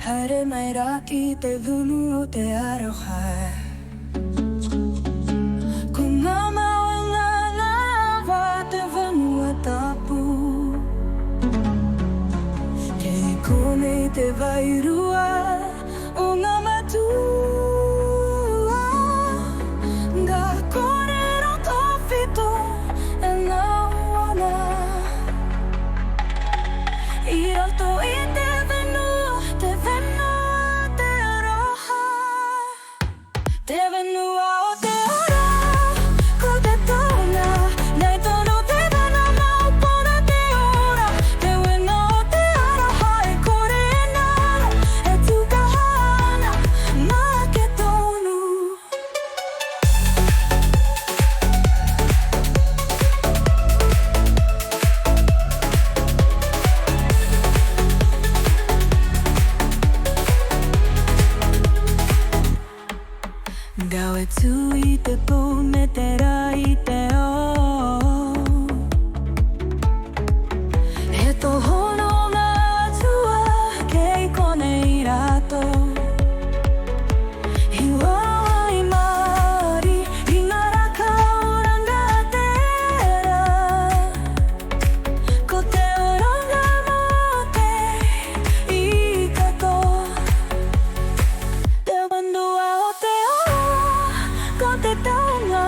Haere mai rā i te vunu o Te Aroha. Ko ngā mau e ngā lawa te Whenua tapu. Kei kone te wairua o ngā matua. Ngā kōrero tōwhito e ngā ona. I roto i te Te Whenua, Te Aroha. Te Whenua o Te Aroha, ko te taonga. Nei tono te mana mau pona te ora. Te Whenua o Te Aroha e kore e nana. E tukahana, mā ke tonu. Gawe tu i te pū me te rā i te o. He tohono ngā atua kei kone i rato. I wawa i Māori i ngā raka o rangatira. Ko te oranga mō te i kato. Te Whenua o Te ko te taonga,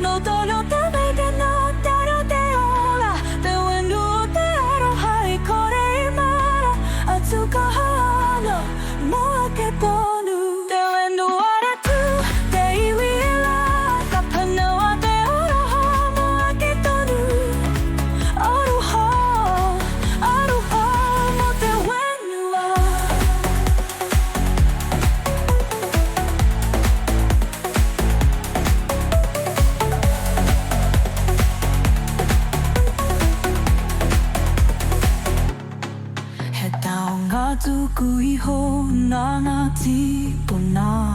no tono te meite no taro te ola. Te Whenua o Te Aroha i kore i mara. A tukahana, mā ke tonu. Te Whenua re tū, te iwi e la. Ka Whenua Te Aroha, mā ke tonu. Aroha, aroha mō te Whenua. He taonga tuku iho nā ngā tipuna.